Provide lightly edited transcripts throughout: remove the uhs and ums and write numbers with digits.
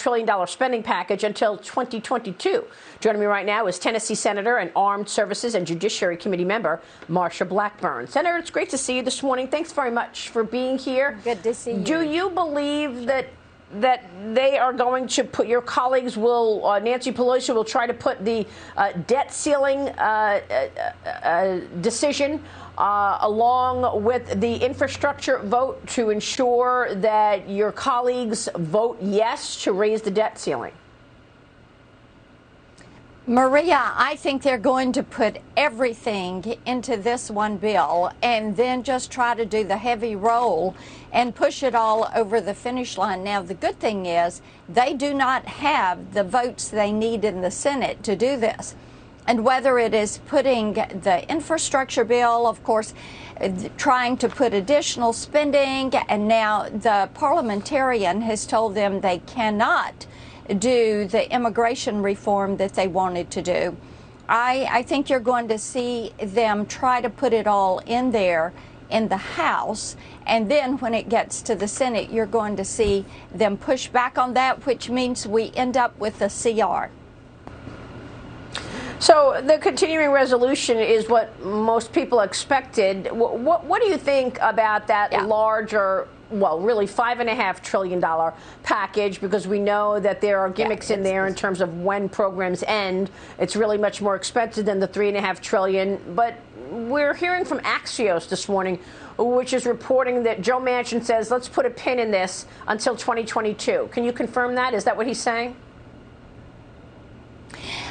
trillion spending package until 2022. Joining me right now is Tennessee Senator and Armed Services and Judiciary Committee member Marsha Blackburn. Senator, it's great to see you this morning. Thanks very much for being here. Good to see you. Do you believe that they are going to put, your colleagues will, Nancy Pelosi will try to put the debt ceiling decision along with the infrastructure vote to ensure that your colleagues vote yes to raise the debt ceiling? Maria, I think they're going to put everything into this one bill and then just try to do the heavy roll and push it all over the finish line. Now, the good thing is they do not have the votes they need in the Senate to do this. And whether it is putting the infrastructure bill, of course, trying to put additional spending, and now the parliamentarian has told them they cannot do the immigration reform that they wanted to do. I think you're going to see them try to put it all in there in the House, and then when it gets to the Senate, you're going to see them push back on that, which means we end up with a CR. So the continuing resolution is what most people expected. What do you think about that larger, well, really $5.5 trillion package? Because we know that there are gimmicks in there in terms of when programs end. It's really much more expensive than the $3.5 trillion. But we're hearing from Axios this morning, which is reporting that Joe Manchin says, let's put a pin in this until 2022. Can you confirm that? Is that what he's saying?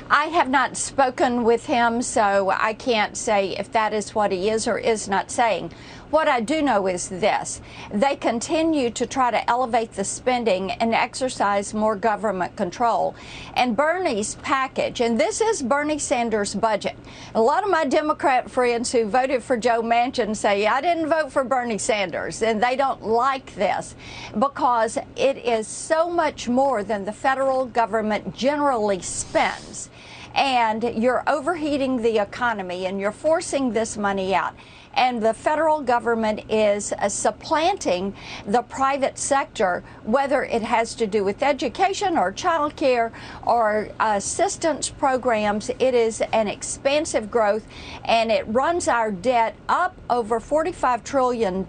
I have not spoken with him, so I can't say if that is what he is or is not saying. What I do know is this: they continue to try to elevate the spending and exercise more government control. And Bernie's package, and this is Bernie Sanders' budget. A lot of my Democrat friends who voted for Joe Manchin say, I didn't vote for Bernie Sanders, and they don't like this because it is so much more than the federal government generally spends. And you're overheating the economy and you're forcing this money out. And the federal government is supplanting the private sector, whether it has to do with education or child care or assistance programs. It is an expansive growth, and it runs our debt up over $45 trillion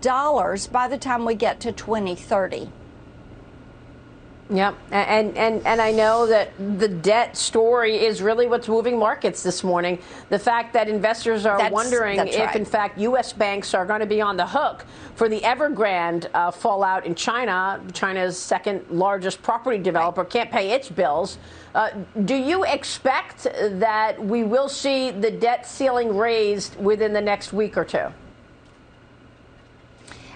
by the time we get to 2030. Yep, and I know that the debt story is really what's moving markets this morning. The fact that investors are wondering if, in fact, U.S. banks are going to be on the hook for the Evergrande fallout in China. China's second largest property developer can't pay its bills. Do you expect that we will see the debt ceiling raised within the next week or two?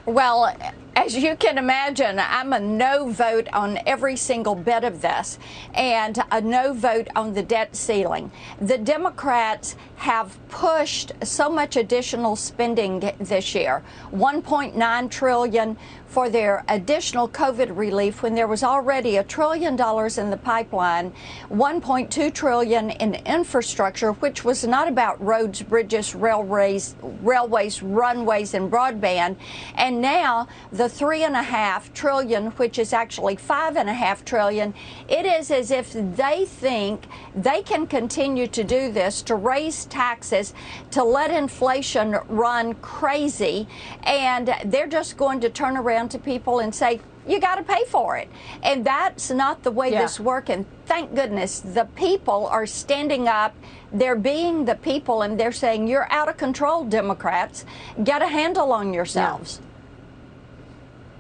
Well, as you can imagine, I'm a no vote on every single bit of this, and a no vote on the debt ceiling. The Democrats have pushed so much additional spending this year, $1.9 trillion for their additional COVID relief when there was already $1 trillion in the pipeline, $1.2 trillion in infrastructure, which was not about roads, bridges, railways, runways, and broadband. And now the $3.5 trillion, which is actually $5.5 trillion, it is as if they think they can continue to do this, to raise taxes, to let inflation run crazy, and they're just going to turn around to people and say, you got to pay for it. And that's not the way this works. And thank goodness the people are standing up. They're being the people, and they're saying, you're out of control, Democrats. Get a handle on yourselves. Yeah.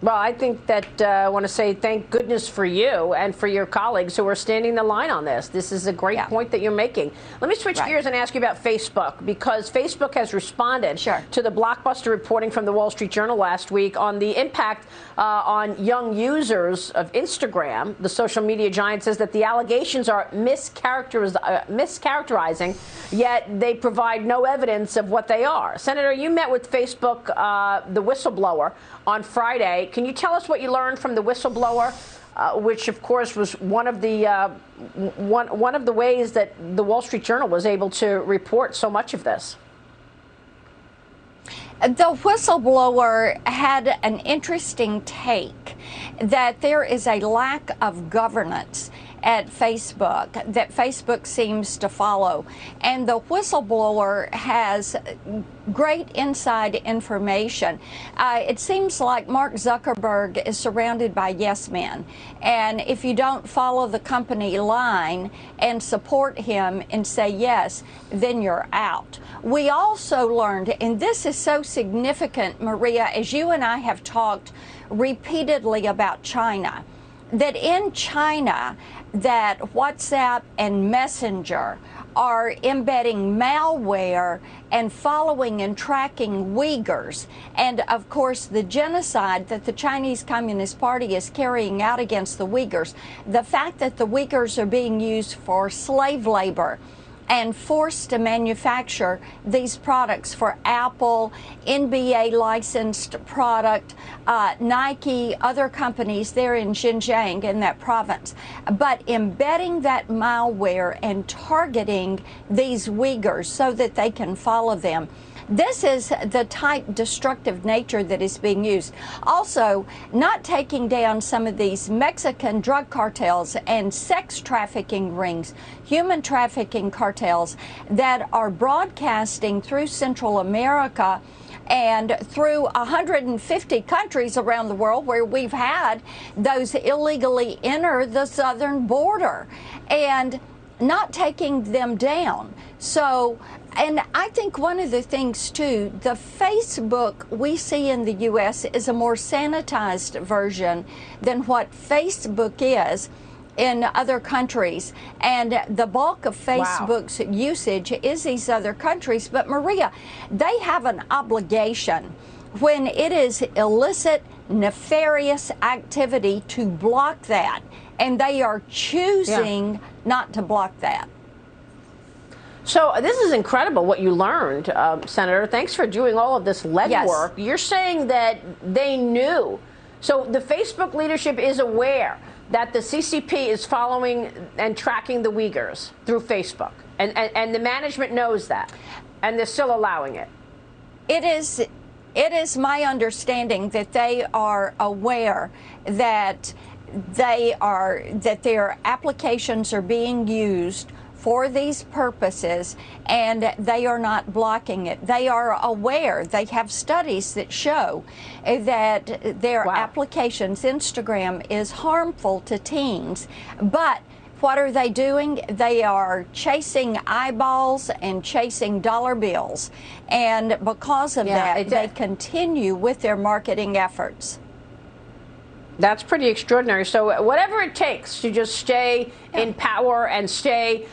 Well, I think that I want to say thank goodness for you and for your colleagues who are standing the line on this. This is a great point that you're making. Let me switch gears and ask you about Facebook, because Facebook has responded to the blockbuster reporting from the Wall Street Journal last week on the impact on young users of Instagram. The social media giant says that the allegations are mischaracterizing, yet they provide no evidence of what they are. Senator, you met with Facebook, the whistleblower, on Friday. Can you tell us what you learned from the whistleblower, which, of course, was one of the ways that the Wall Street Journal was able to report so much of this? The whistleblower had an interesting take that there is a lack of governance at Facebook that Facebook seems to follow. And the whistleblower has great inside information. It seems like Mark Zuckerberg is surrounded by yes men. And if you don't follow the company line and support him and say yes, then you're out. We also learned, and this is so significant, Maria, as you and I have talked repeatedly about China, that in China, that WhatsApp and Messenger are embedding malware and following and tracking Uyghurs. And of course, the genocide that the Chinese Communist Party is carrying out against the Uyghurs, the fact that the Uyghurs are being used for slave labor and forced to manufacture these products for Apple, NBA licensed product, Nike, other companies there in Xinjiang in that province. But embedding that malware and targeting these Uyghurs so that they can follow them. This is the type destructive nature that is being used. Also, not taking down some of these Mexican drug cartels and sex trafficking rings, human trafficking cartels that are broadcasting through Central America and through 150 countries around the world where we've had those illegally enter the southern border, and not taking them down. So, and I think one of the things too, the Facebook we see in the U.S. is a more sanitized version than what Facebook is in other countries. And the bulk of Facebook's usage is these other countries. But Maria, they have an obligation when it is illicit, nefarious activity to block that. And they are choosing not to block that. So this is incredible what you learned, Senator. Thanks for doing all of this legwork. Yes. You're saying that they knew. So the Facebook leadership is aware that the CCP is following and tracking the Uyghurs through Facebook. And the management knows that. And they're still allowing it. It is my understanding that they are aware that their applications are being used for these purposes, and they are not blocking it. They are aware. They have studies that show that their applications, Instagram, is harmful to teens. But what are they doing? They are chasing eyeballs and chasing dollar bills. And because of that, they continue with their marketing efforts. That's pretty extraordinary. So whatever it takes to just stay in power and stay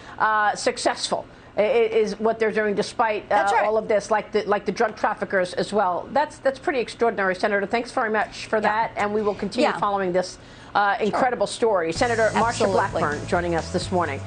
successful is what they're doing, despite all of this, like the drug traffickers as well. That's pretty extraordinary, Senator. Thanks very much for that, and we will continue following this incredible story. Senator Marsha Blackburn joining us this morning.